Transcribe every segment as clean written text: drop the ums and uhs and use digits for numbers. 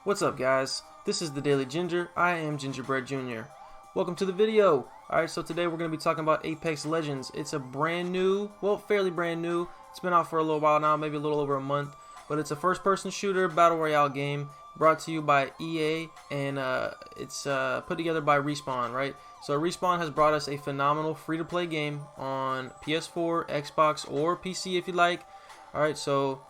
What's up, guys? This is the Daily Ginger. I am Gingerbread Jr. Welcome to the video. Alright, so today we're going to be talking about Apex Legends. It's a brand new, well, fairly brand new. It's been out for a little while now, maybe a little over a month. But it's a first-person shooter battle royale game brought to you by EA, and it's put together by Respawn, right? So Respawn has brought us a phenomenal free-to-play game on PS4, Xbox, or PC if you like. Alright, so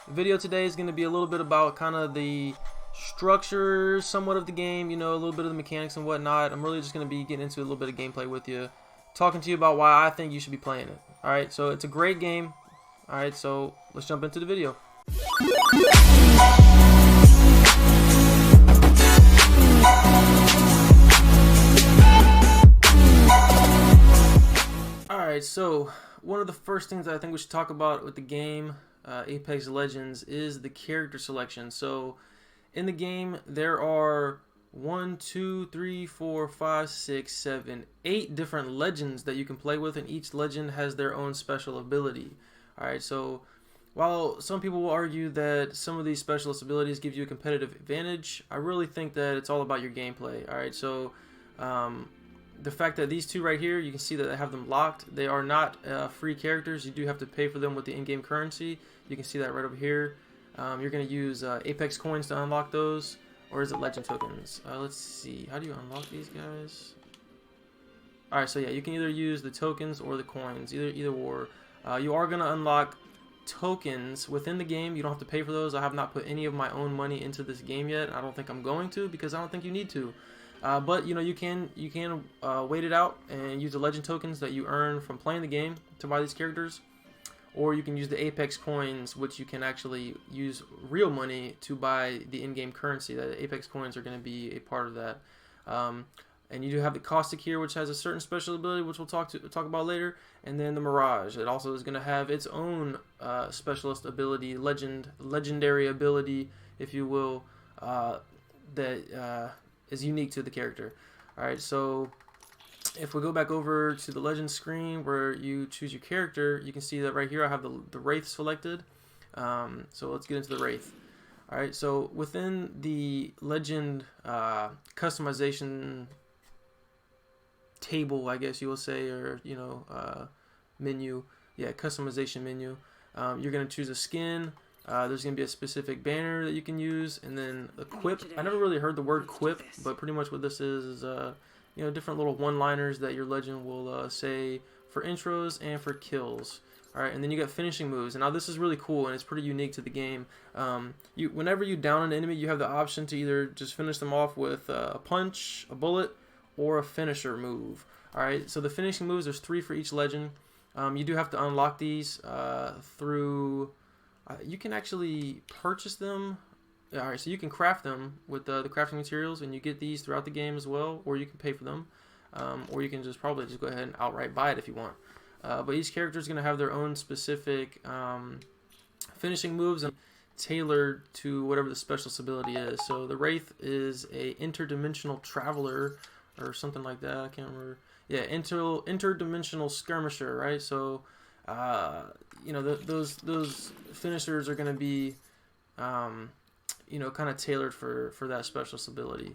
the video today is going to be a little bit about kind of the structure somewhat of the game, you know, a little bit of the mechanics and whatnot. I'm really just going to be getting into a little bit of gameplay with you, talking to you about why I think you should be playing it. Alright, so it's a great game. Alright, so let's jump into the video. Alright, so one of the first things I think we should talk about with the game, Apex Legends, is the character selection. So in the game, there are 8 different legends that you can play with, and each legend has their own special ability. Alright, so while some people will argue that some of these specialist abilities give you a competitive advantage, I really think that it's all about your gameplay. Alright, so the fact that these two right here, you can see that I have them locked. They are not free characters. You do have to pay for them with the in-game currency. You can see that right over here. You're going to use Apex coins to unlock those, or is it legend tokens? Let's see. How do you unlock these guys? Alright, so yeah, you can either use the tokens or the coins, either or. You are going to unlock tokens within the game. You don't have to pay for those. I have not put any of my own money into this game yet. I don't think I'm going to, because I don't think you need to. But you know, you can wait it out and use the legend tokens that you earn from playing the game to buy these characters. Or you can use the Apex coins, which you can actually use real money to buy the in-game currency. The Apex coins are going to be a part of that. And you do have the Caustic here, which has a certain special ability, which we'll talk about later. And then the Mirage. It also is going to have its own specialist ability, legendary ability, if you will, that is unique to the character. Alright, so if we go back over to the legend screen where you choose your character, you can see that right here I have the Wraith selected. So let's get into the Wraith. Alright, so within the legend customization table, I guess you will say, or you know, menu, yeah, customization menu, you're going to choose a skin. There's going to be a specific banner that you can use, and then a quip. I never really heard the word quip, but pretty much what this is you know, different little one-liners that your legend will say for intros and for kills. Alright, and then you got finishing moves. And now this is really cool, and it's pretty unique to the game. Whenever you down an enemy, you have the option to either just finish them off with a punch, a bullet, or a finisher move. Alright, so the finishing moves, there's 3 for each legend. You do have to unlock these through... you can actually purchase them. Alright, so you can craft them with the crafting materials, and you get these throughout the game as well, or you can pay for them, or you can probably just go ahead and outright buy it if you want. But each character is going to have their own specific finishing moves and tailored to whatever the specialist ability is. So the Wraith is a interdimensional traveler or something like that. I can't remember. Yeah, interdimensional skirmisher, right? So you know, those finishers are going to be you know, kind of tailored for that specialist ability.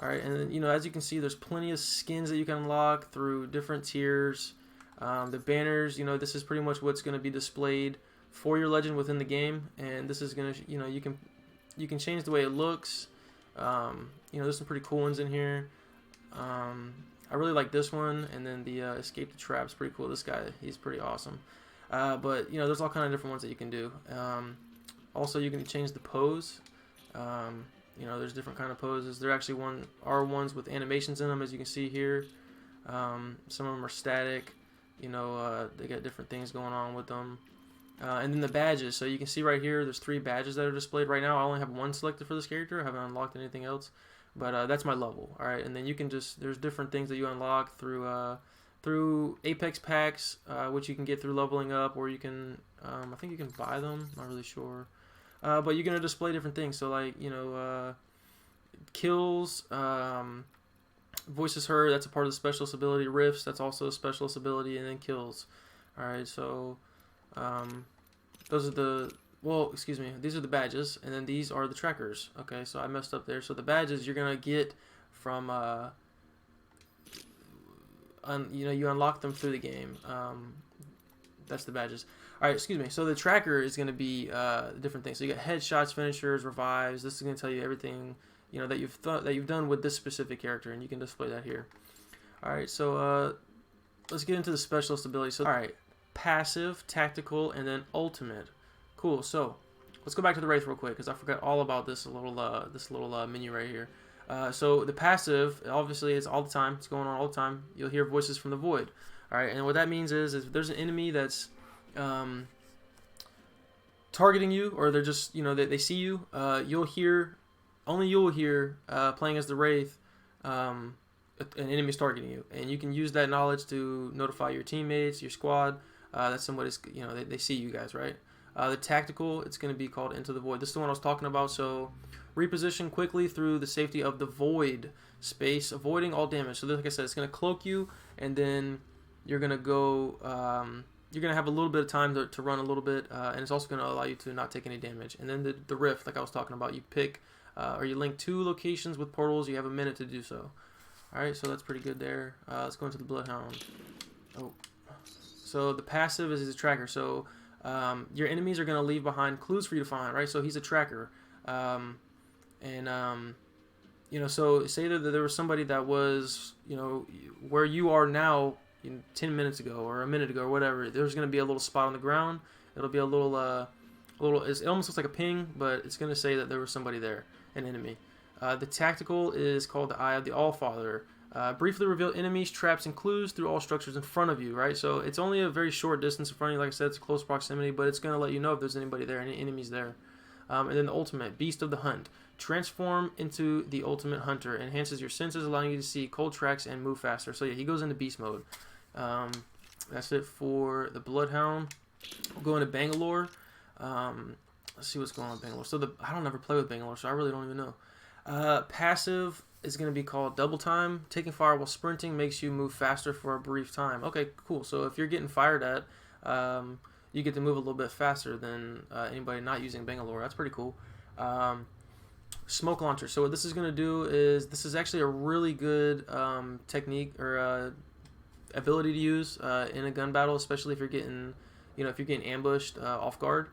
Alright, and then, you know, as you can see, there's plenty of skins that you can unlock through different tiers. The banners, you know, this is pretty much what's going to be displayed for your legend within the game, and this is going to, you know, you can change the way it looks. You know, there's some pretty cool ones in here. I really like this one, and then the Escape the Trap's pretty cool. This guy, he's pretty awesome. But, you know, there's all kind of different ones that you can do. Also, you can change the pose. You know, there's different kind of poses. There actually are ones with animations in them, as you can see here. Some of them are static. You know, they got different things going on with them. And then the badges. So you can see right here, there's 3 badges that are displayed right now. I only have 1 selected for this character. I haven't unlocked anything else. But that's my level. Alright, and then you can there's different things that you unlock through Apex packs, which you can get through leveling up, or you can, I think you can buy them. Not really sure. But you're going to display different things. So, like, you know, kills, voices heard, that's a part of the specialist ability. Rifts, that's also a specialist ability. And then kills. Alright, so those are the well, excuse me, these are the badges, and then these are the trackers. Okay, so I messed up there. So the badges you're gonna get from you unlock them through the game. That's the badges. All right, excuse me. So the tracker is gonna be different things. So you got headshots, finishers, revives. This is gonna tell you everything that you've done with this specific character, and you can display that here. All right, so let's get into the specialist ability. So all right, passive, tactical, and then ultimate. Cool. So let's go back to the Wraith real quick because I forgot all about this little menu right here. So the passive, obviously, it's all the time. It's going on all the time. You'll hear voices from the void. All right, and what that means is if there's an enemy that's targeting you, or they're just they see you, you'll hear playing as the Wraith. An enemy's targeting you, and you can use that knowledge to notify your teammates, your squad, that somebody's they see you guys, right? The tactical, it's going to be called Into the Void. This is the one I was talking about. So reposition quickly through the safety of the void space, avoiding all damage. So like I said, it's going to cloak you, and then you're going to go you're going to have a little bit of time to run a little bit, and it's also going to allow you to not take any damage. And then the rift, like I was talking about, you pick or you link 2 locations with portals. You have a minute to do so. Alright, so that's pretty good there. Let's go into the Bloodhound. Oh. So the passive is a tracker. So your enemies are going to leave behind clues for you to find, right? So he's a tracker. So say that there was somebody that was, where you are now 10 minutes ago or a minute ago or whatever. There's going to be a little spot on the ground. It'll be a little, it almost looks like a ping, but it's going to say that there was somebody there, an enemy. The tactical is called the Eye of the Allfather. Briefly reveal enemies, traps, and clues through all structures in front of you, right? So it's only a very short distance in front of you. Like I said, it's close proximity, but it's going to let you know if there's anybody there, any enemies there. And then the ultimate, Beast of the Hunt. Transform into the ultimate hunter. Enhances your senses, allowing you to see cold tracks and move faster. So yeah, he goes into beast mode. That's it for the Bloodhound. We'll go into Bangalore. Let's see what's going on with Bangalore. So I don't ever play with Bangalore, so I really don't even know. Passive is going to be called Double Time. Taking fire while sprinting makes you move faster for a brief time. Okay, cool. So if you're getting fired at, you get to move a little bit faster than anybody not using Bangalore. That's pretty cool. Smoke launcher. So what this is going to do is, this is actually a really good technique or ability to use in a gun battle, especially if you're getting, if you're getting ambushed off guard.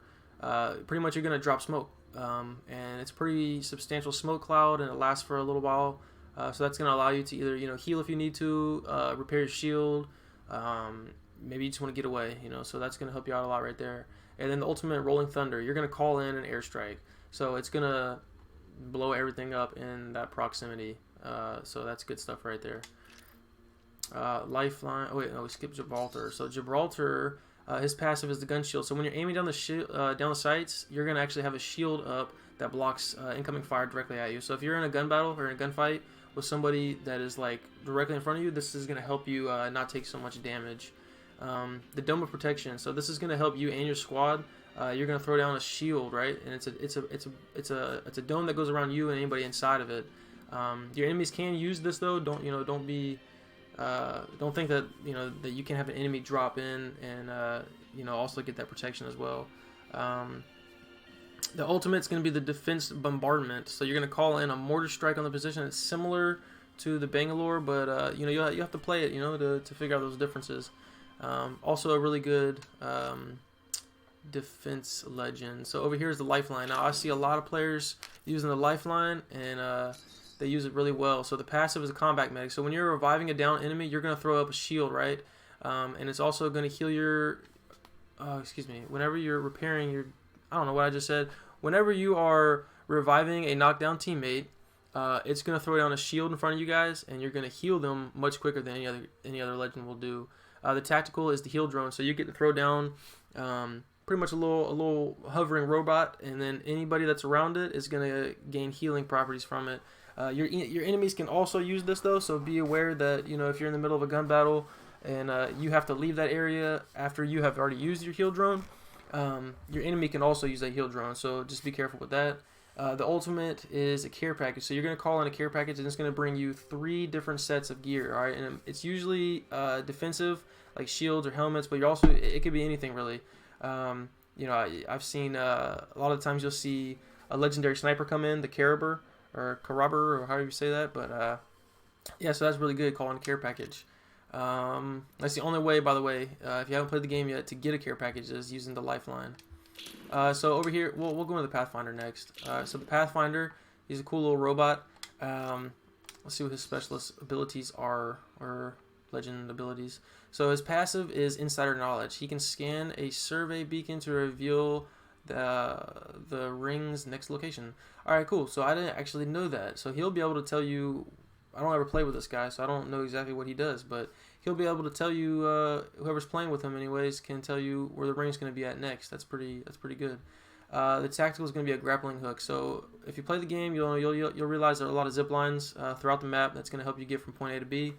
Pretty much you're going to drop smoke. And it's a pretty substantial smoke cloud, and it lasts for a little while. So that's going to allow you to either heal if you need to, repair your shield. Maybe you just want to get away, So that's going to help you out a lot right there. And then the ultimate Rolling Thunder, you're going to call in an airstrike, so it's going to blow everything up in that proximity. So that's good stuff right there. Lifeline. Oh wait, no, we skipped Gibraltar. So Gibraltar. His passive is the gun shield. So when you're aiming down the sights, you're going to actually have a shield up that blocks incoming fire directly at you. So if you're in a gun battle or in a gunfight with somebody that is like directly in front of you, this is going to help you not take so much damage. The Dome of Protection. So this is going to help you and your squad. You're going to throw down a shield, right? And it's a dome that goes around you and anybody inside of it. Your enemies can use this though. Don't think that that you can have an enemy drop in and also get that protection as well. The ultimate is going to be the defense bombardment. So you're going to call in a mortar strike on the position. It's similar to the Bangalore, but you have to play it to figure out those differences. Also a really good defense legend. So over here is the lifeline. Now I see a lot of players using the lifeline, and they use it really well. So the passive is a combat medic. So when you're reviving a down enemy, you're going to throw up a shield, right? And it's also going to heal your... whenever you're repairing your... I don't know what I just said. Whenever you are reviving a knockdown teammate, it's going to throw down a shield in front of you guys, and you're going to heal them much quicker than any other legend will do. The tactical is the heal drone. So you get to throw down... pretty much a little hovering robot, and then anybody that's around it is going to gain healing properties from it. Your enemies can also use this though, so be aware that if you're in the middle of a gun battle and you have to leave that area after you have already used your heal drone, your enemy can also use that heal drone, so just be careful with that. The ultimate is a care package, so you're going to call in a care package, and it's going to bring you 3 different sets of gear. All right, and it's usually defensive, like shields or helmets, but it could be anything really. you know, I've seen a lot of times you'll see a legendary sniper come in, the Caraber or Caraber or however you say that. But yeah, so that's really good, calling a care package. That's the only way, by the way, if you haven't played the game yet, to get a care package is using the lifeline. So over here, we'll go into the Pathfinder next. So the Pathfinder, he's a cool little robot. Let's see what his specialist abilities are, or legend abilities. So his passive is Insider Knowledge. He can scan a survey beacon to reveal the ring's next location. Alright, cool. So I didn't actually know that. So he'll be able to tell you, I don't ever play with this guy, so I don't know exactly what he does, but he'll be able to tell you, whoever's playing with him anyways, can tell you where the ring's going to be at next. That's pretty good. The tactical is going to be a grappling hook. So if you play the game, you'll realize there are a lot of zip lines throughout the map that's going to help you get from point A to B.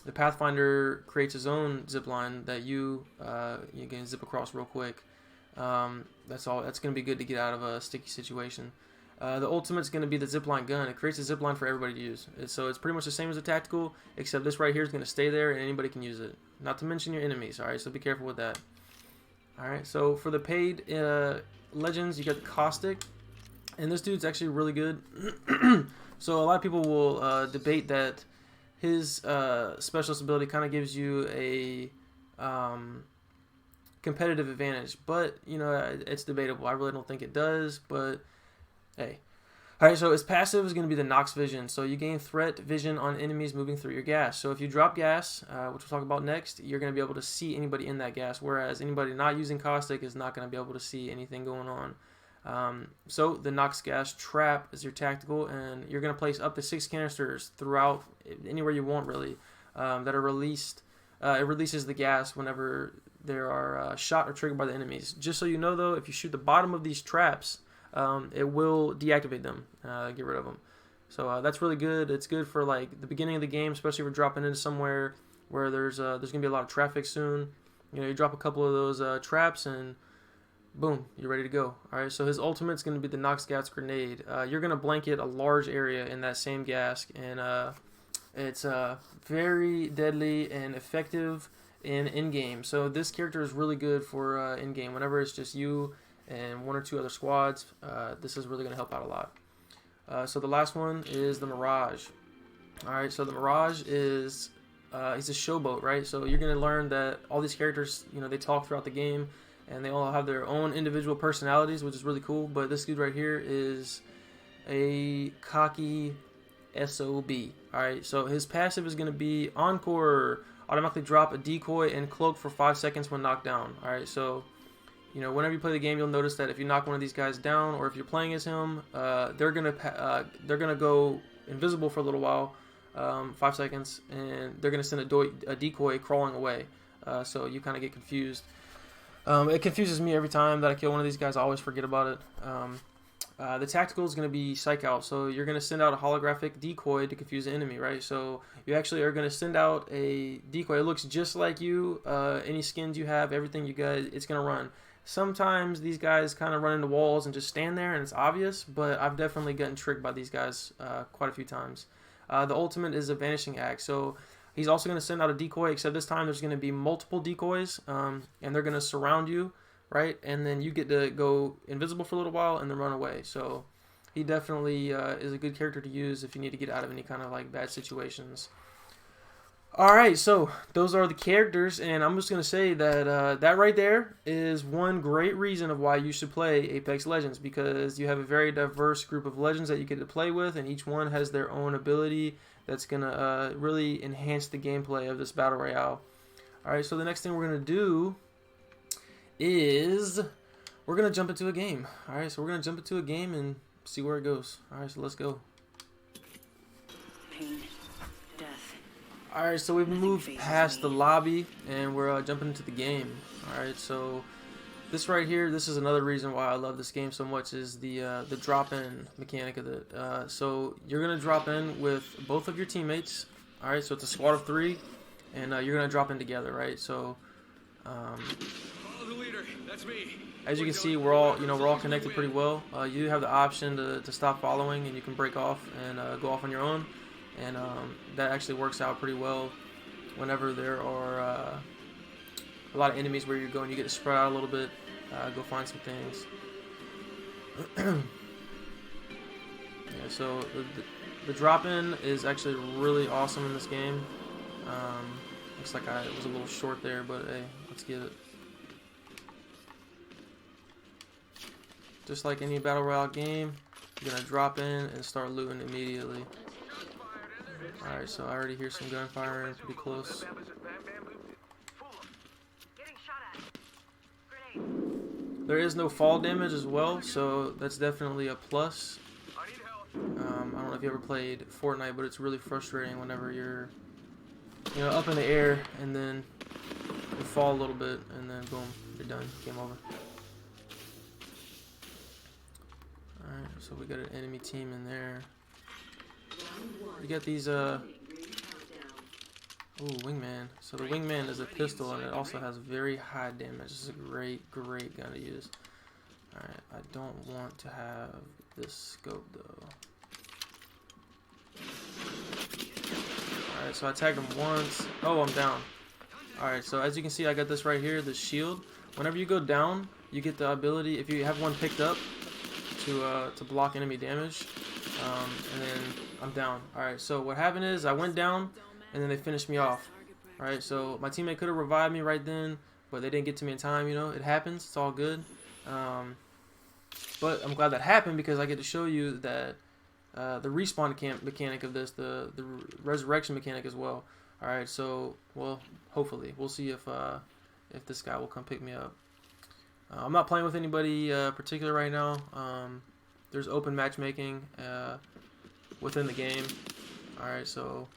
The Pathfinder creates his own zip line that you can zip across real quick. That's all. That's going to be good to get out of a sticky situation. The ultimate's going to be the zipline gun. It creates a zipline for everybody to use. So it's pretty much the same as a tactical, except this right here is going to stay there and anybody can use it. Not to mention your enemies, alright? So be careful with that. Alright, so for the paid legends, you got the Caustic. And this dude's actually really good. So a lot of people will debate that his specialist ability kind of gives you a competitive advantage. But, you know, it's debatable. I really don't think it does, but hey. Alright, so his passive is going to be the Nox Vision. So you gain threat vision on enemies moving through your gas. So if you drop gas, which we'll talk about next, you're going to be able to see anybody in that gas, whereas anybody not using Caustic is not going to be able to see anything going on. So the Nox Gas Trap is your tactical, and you're going to place up to 6 canisters throughout anywhere you want, really, that are released. It releases the gas whenever there are shot or triggered by the enemies. Just so you know, though, if you shoot the bottom of these traps, it will deactivate them, get rid of them. So that's really good. It's good for like the beginning of the game, especially if you're dropping into somewhere where there's gonna be a lot of traffic soon. You know, you drop a couple of those traps and boom, you're ready to go. All right. So his ultimate's gonna be the Nox Gas Grenade. You're gonna blanket a large area in that same gas, and it's very deadly and effective in game. So this character is really good for in game. Whenever it's just you and 1 or 2 other squads, this is really going to help out a lot. So the last one is the Mirage. Alright, so the Mirage is, he's a showboat, right? So you're going to learn that all these characters, you know, they talk throughout the game, and they all have their own individual personalities, which is really cool. But this dude right here is a cocky SOB. Alright, so his passive is going to be Encore, automatically drop a decoy and cloak for 5 seconds when knocked down. Alright, so you know, whenever you play the game, you'll notice that if you knock one of these guys down, or if you're playing as him, they're gonna go invisible for a little while, 5 seconds, and they're gonna send a decoy crawling away. So you kind of get confused. It confuses me every time that I kill one of these guys. I always forget about it. The tactical is going to be Psych Out. So you're going to send out a holographic decoy to confuse the enemy, right? So you actually are going to send out a decoy. It looks just like you. Any skins you have, everything you got, it's going to run. Sometimes these guys kind of run into walls and just stand there and it's obvious, but I've definitely gotten tricked by these guys quite a few times. The ultimate is a Vanishing Act. So he's also going to send out a decoy, except this time there's going to be multiple decoys, and they're going to surround you, right? And then you get to go invisible for a little while and then run away. So he definitely is a good character to use if you need to get out of any kind of like bad situations. Alright, so those are the characters, and I'm just going to say that that right there is one great reason of why you should play Apex Legends, because you have a very diverse group of legends that you get to play with, and each one has their own ability that's going to really enhance the gameplay of this Battle Royale. Alright, so the next thing we're going to do is we're going to jump into a game. Alright, so we're going to jump into a game and see where it goes. Alright, so let's go. Pain, death. Alright, so we've moved past the lobby and we're jumping into the game. Alright, so this right here, this is another reason why I love this game so much, is the drop-in mechanic of it. So you're going to drop in with both of your teammates. Alright, so it's a squad of 3, and you're going to drop in together, right? So Follow the leader. That's me. as you can see, we're all connected pretty well. You have the option to stop following, and you can break off and go off on your own. And that actually works out pretty well whenever there are a lot of enemies where you're going. You get to spread out a little bit. go find some things. Yeah, so the drop-in is actually really awesome in this game. Looks like I was a little short there, but hey, let's get it. Just like any Battle Royale game, you're gonna drop in and start looting immediately. Alright, so I already hear some gunfire pretty close. There is no fall damage as well, so that's definitely a plus. I don't know if you ever played Fortnite, but it's really frustrating whenever you're, you know, up in the air and then you fall a little bit and then boom, you're done. Game over. Alright, so we got an enemy team in there. We got these ooh, Wingman. So the Wingman is a pistol and it also has very high damage. This is a great gun to use. Alright, I don't want to have this scope though. Alright, so I tagged him once. Oh, I'm down. Alright, so as you can see, I got this right here, the shield. Whenever you go down, you get the ability, if you have one picked up, to block enemy damage. And then I'm down. Alright, so what happened is I went down and then they finished me off. Alright, so my teammate could have revived me right then, but they didn't get to me in time, you know. It happens. It's all good. But I'm glad that happened because I get to show you that the respawn mechanic of this, the resurrection mechanic as well. Alright, so, well, hopefully. We'll see if this guy will come pick me up. I'm not playing with anybody particular right now. There's open matchmaking within the game. Alright, so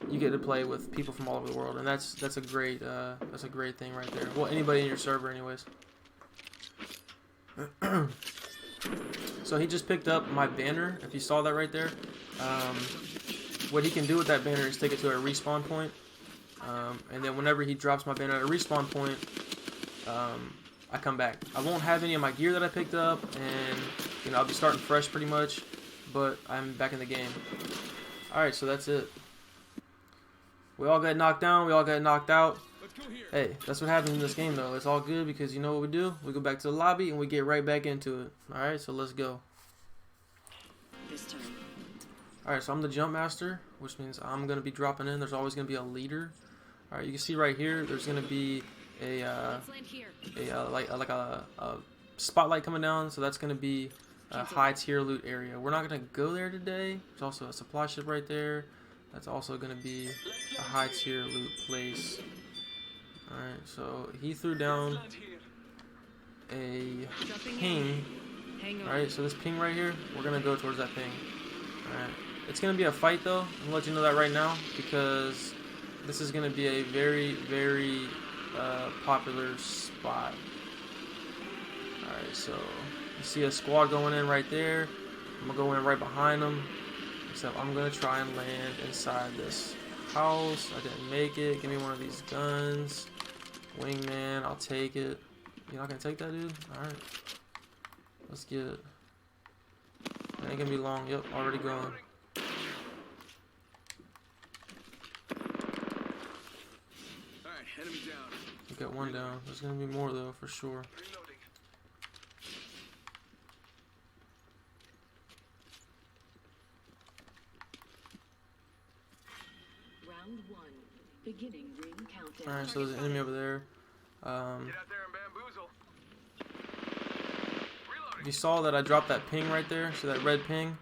you get to play with people from all over the world, and that's a great thing right there. Well, anybody in your server, anyways. So he just picked up my banner. If you saw that right there, what he can do with that banner is take it to a respawn point, and then whenever he drops my banner at a respawn point, I come back. I won't have any of my gear that I picked up, and you know, I'll be starting fresh pretty much, but I'm back in the game. Alright, so that's it. We all got knocked down, we all got knocked out. Hey, that's what happens in this game though. It's all good because you know what we do? We go back to the lobby and we get right back into it. Alright, so let's go. Alright, so I'm the jump master, which means I'm going to be dropping in. There's always going to be a leader. Alright, you can see right here, there's going to be a spotlight coming down, so that's going to be a high tier loot area. We're not going to go there today. There's also a supply ship right there. That's also going to be a high tier loot place. Alright, so he threw down a ping. Alright, so this ping right here, we're going to go towards that ping. Alright, it's going to be a fight though. I'm going to let you know that right now because this is going to be a very popular spot. Alright, so you see a squad going in right there. I'm going to go in right behind them. Except I'm going to try and land inside this house. I didn't make it. Give me one of these guns. Wingman, I'll take it. You're not going to take that, dude? Alright. Let's get it. It ain't going to be long. Yep, already going. Alright, enemy down. We got one down. There's going to be more, though, for sure. Beginning ring countdown. Alright, so there's an enemy over there. Get out there and bamboozle. If you saw that I dropped that ping right there, so that red ping.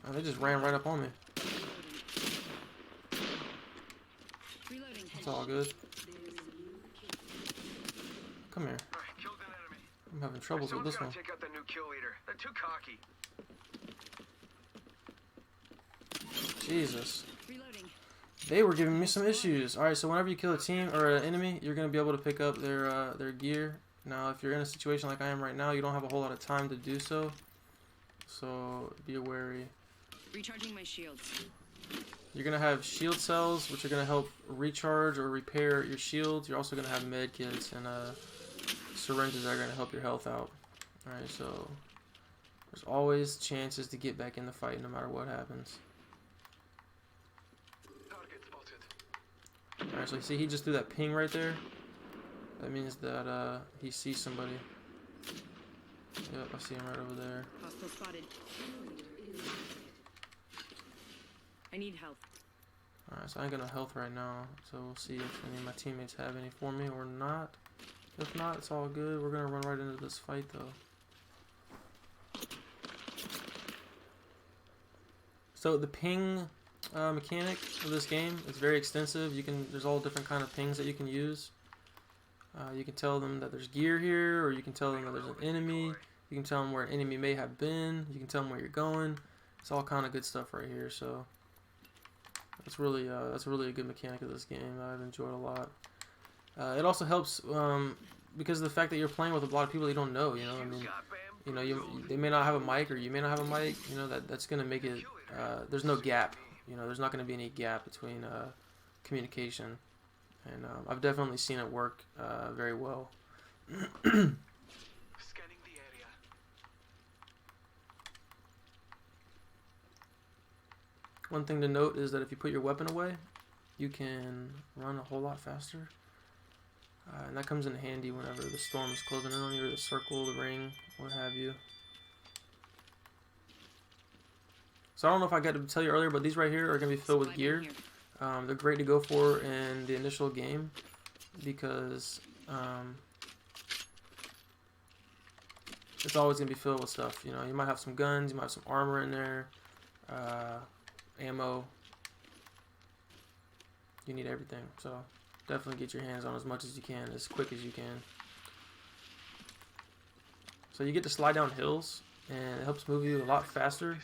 Oh, they just ran right up on me. It's all good. Come here. I'm having troubles with this one. Take out the new kill leader. They're too cocky. Jesus. They were giving me some issues. Alright, so whenever you kill a team or an enemy, you're going to be able to pick up their gear. Now, if you're in a situation like I am right now, you don't have a whole lot of time to do so. So, be wary. Recharging my shields. You're going to have shield cells, which are going to help recharge or repair your shields. You're also going to have med kits and syringes that are going to help your health out. Alright, so there's always chances to get back in the fight no matter what happens. Alright, so see, he just threw that ping right there. That means that he sees somebody. Yep, I see him right over there. Hostile spotted. I need help. Alright, so I ain't got no health right now. So we'll see if any of my teammates have any for me or not. If not, it's all good. We're gonna run right into this fight though. So the ping mechanic of this game is very extensive. There's all different kind of pings that you can use. You can tell them that there's gear here, or you can tell them that there's an enemy. You can tell them where an enemy may have been. You can tell them where you're going. It's all kind of good stuff right here. So that's really a good mechanic of this game. I've enjoyed a lot. It also helps because of the fact that you're playing with a lot of people you don't know. You know, I mean, they may not have a mic, or you may not have a mic. You know, that's gonna make it. There's no gap. You know, there's not gonna be any gap between communication. And I've definitely seen it work very well. Scanning the area. One thing to note is that if you put your weapon away, you can run a whole lot faster. And that comes in handy whenever the storm is closing in on you, or the circle, the ring, what have you. So I don't know if I got to tell you earlier, but these right here are going to be filled with gear. They're great to go for in the initial game because it's always going to be filled with stuff. You know, you might have some guns, you might have some armor in there, ammo. You need everything, so definitely get your hands on as much as you can, as quick as you can. So you get to slide down hills, and it helps move you a lot faster.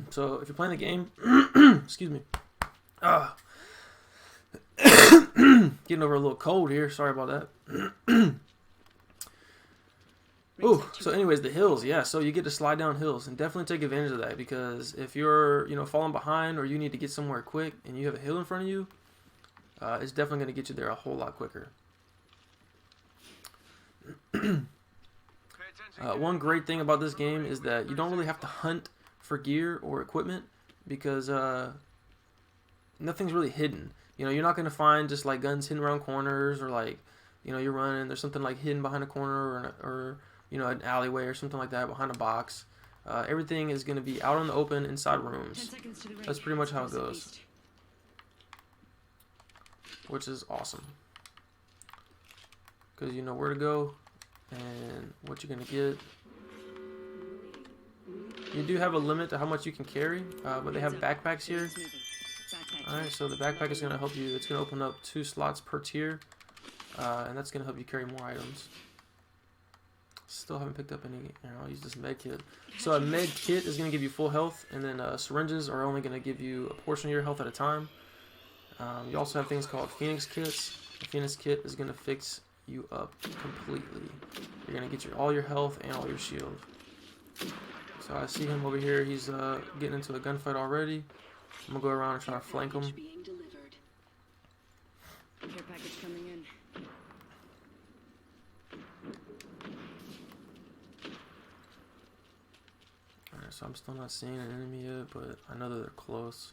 So if you're playing the game, excuse me. Getting over a little cold here. Sorry about that. Ooh, so anyways, the hills, yeah. So you get to slide down hills, and definitely take advantage of that, because if you're, falling behind, or you need to get somewhere quick, and you have a hill in front of you, it's definitely going to get you there a whole lot quicker. One great thing about this game is that you don't really have to hunt for gear or equipment, because nothing's really hidden. You're not going to find just like guns hidden around corners, or like, you're running, there's something like hidden behind a corner, or an alleyway or something like that behind a box. Everything is going to be out in the open inside rooms. That's pretty much how it goes, which is awesome, because you know where to go and what you're going to get. You do have a limit to how much you can carry, but they have backpacks here. Alright, so the backpack is going to help you. It's going to open up 2 slots per tier, and that's going to help you carry more items. Still haven't picked up any. I'll use this med kit. So a med kit is going to give you full health, and then syringes are only going to give you a portion of your health at a time. You also have things called Phoenix kits. The Phoenix kit is going to fix you up completely. You're going to get all your health and all your shield. So I see him over here. He's getting into a gunfight already. I'm going to go around and try to flank him. Care package coming in. Alright, so I'm still not seeing an enemy yet, but I know that they're close.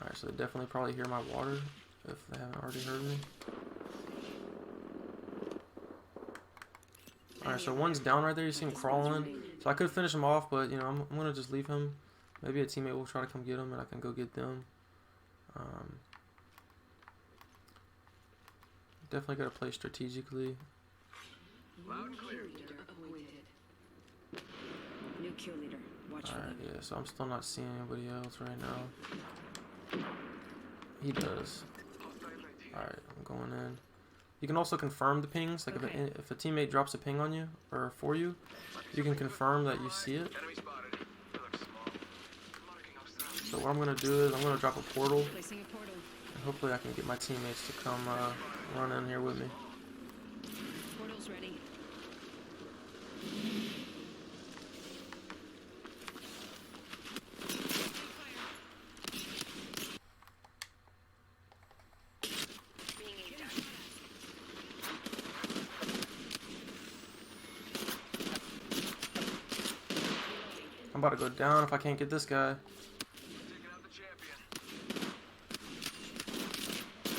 Alright, so they definitely probably hear my water, if they haven't already heard me. Alright, so one's down right there. You see him crawling. So I could finish him off, but, I'm going to just leave him. Maybe a teammate will try to come get him, and I can go get them. Definitely got to play strategically. Loud and clear. New kill leader. Watch for Alright, them. yeah, so I'm still not seeing anybody else right now. He does. Alright, I'm going in. You can also confirm the pings. Like if a teammate drops a ping on you, or for you, you can confirm that you see it. Enemy spotted. They look small. Marking ourselves. So what I'm going to do is I'm going to drop a portal, Placing a portal. and hopefully I can get my teammates to come run in here with me. Portal's ready. I'm about to go down if I can't get this guy. Taking out the champion.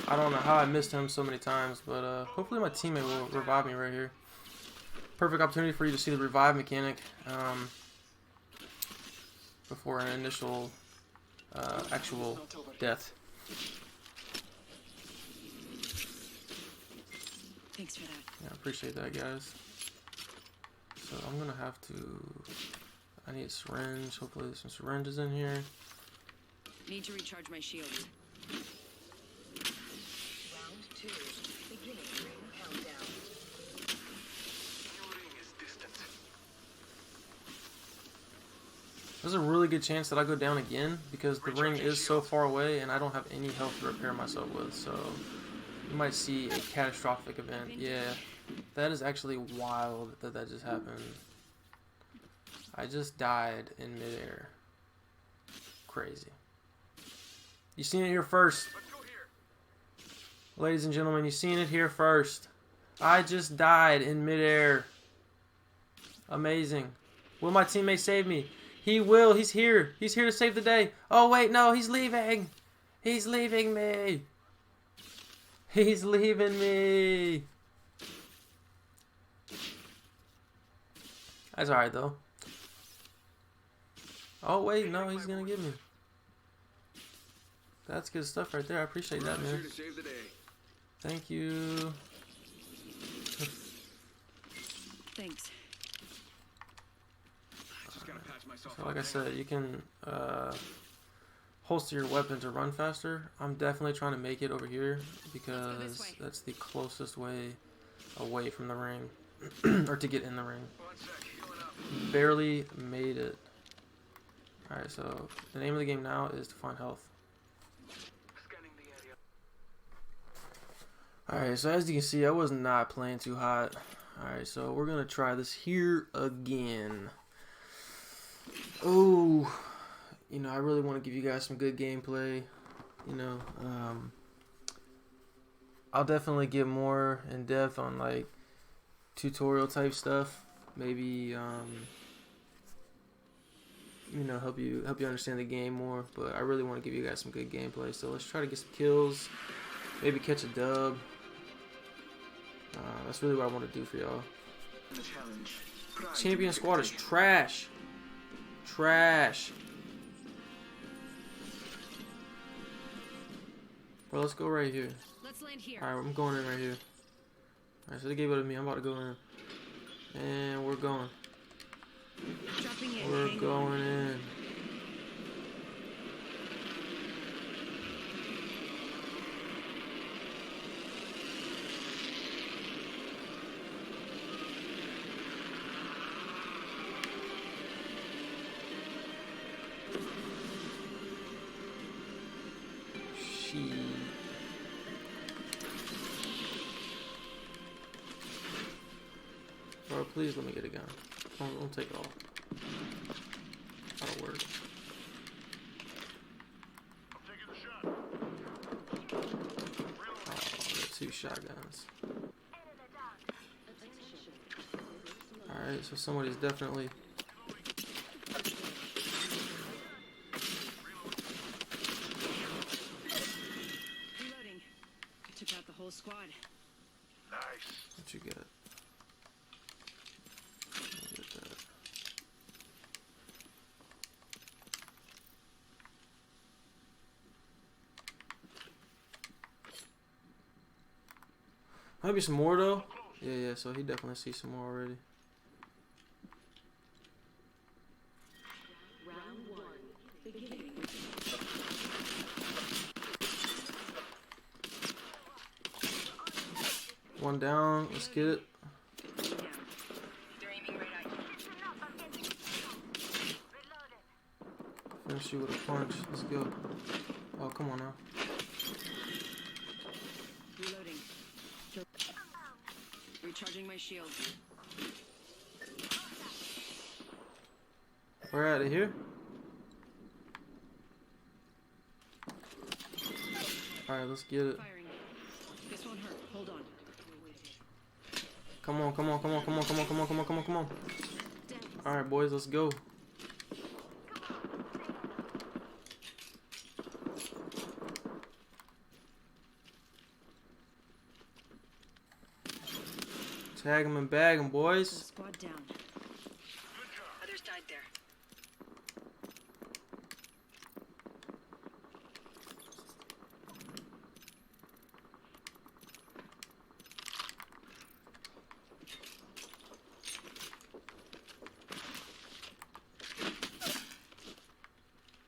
I don't know how I missed him so many times, but hopefully my teammate will revive me right here. Perfect opportunity for you to see the revive mechanic before an initial actual death. Thanks for that. Yeah, I appreciate that, guys. So I'm gonna have to. I need a syringe. Hopefully, there's some syringes in here. Need to recharge my shield. Round 2. Beginning ring countdown. New ring is distant. There's a really good chance that I go down again because the ring is so far away and I don't have any health to repair myself with. So you might see a catastrophic event. Yeah, that is actually wild that that just happened. I just died in midair. Crazy. You seen it here first. Let's go here. Ladies and gentlemen, you seen it here first. I just died in midair. Amazing. Will my teammate save me? He will. He's here. He's here to save the day. Oh, wait. No, he's leaving. He's leaving me. He's leaving me. That's alright, though. Oh, wait. No, he's going to get me. That's good stuff right there. I appreciate that, Roger's man. here to save the day. Thank you. Thanks. Just gotta patch myself So up like I there. said, you can holster your weapon to run faster. I'm definitely trying to make it over here because way. that's the closest way away from the ring, or to get in the ring. 1 sec, healing up. Barely made it. Alright, so the name of the game now is to find health. Scanning the area. Alright, so as you can see, I was not playing too hot. Alright, so we're going to try this here again. Oh, you know, I really want to give you guys some good gameplay. You know, I'll definitely get more in depth on like tutorial type stuff. Maybe, you know, help you understand the game more. But I really want to give you guys some good gameplay. So let's try to get some kills. Maybe catch a dub. That's really what I want to do for y'all. The challenge. Champion squad is trash. Trash. Bro, let's go right here. Let's land here. Alright, I'm going in right here. Alright, so they gave it to me. I'm about to go in. And we're going. Dropping in. We're Hang on. going in. Bro, please let me get a gun. Don't take it all. That'll work. I'm taking the shot. Oh, I got 2 shotguns. Alright, so somebody's definitely... Reloading. Took out the whole squad. Nice. What you got? Let me get that. Might be some more though. Yeah, so he definitely sees some more already. Round 1. Beginning. One down. Let's get it. Down. Finish you with a punch. Let's go. Oh, come on now. Reloading. Recharging my shield. We're out of here. Alright, let's get it. Firing. This won't hurt. Hold on. Come on, come on, come on, come on, come on, come on, come on, come on, come on. Alright, boys, let's go. Tag him and bag him, Whole boys. squad down. Others died there.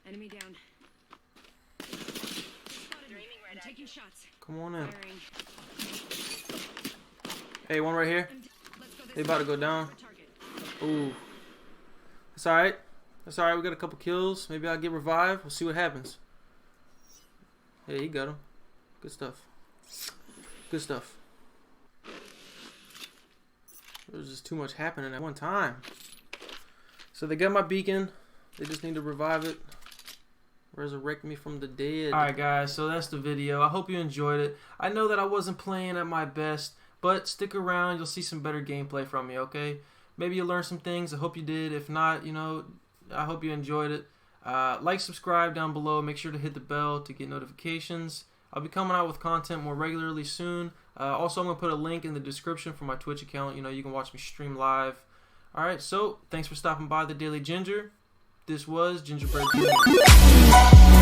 Enemy down. They're aiming I'm right at taking you. shots. Come on in. Firing. Hey, one right here. Let's go this They about to way. go down. For target. Ooh. That's alright. That's alright. We got a couple kills. Maybe I'll get revived. We'll see what happens. Yeah, he got him. Good stuff. Good stuff. There's just too much happening at one time. So they got my beacon. They just need to revive it. Resurrect me from the dead. Alright guys, so that's the video. I hope you enjoyed it. I know that I wasn't playing at my best, but stick around. You'll see some better gameplay from me, okay? Maybe you learned some things. I hope you did. If not, you know, I hope you enjoyed it. Like, subscribe down below. Make sure to hit the bell to get notifications. I'll be coming out with content more regularly soon. Also, I'm going to put a link in the description for my Twitch account. You know, you can watch me stream live. Alright, so thanks for stopping by the Daily Ginger. This was Gingerbread Jr.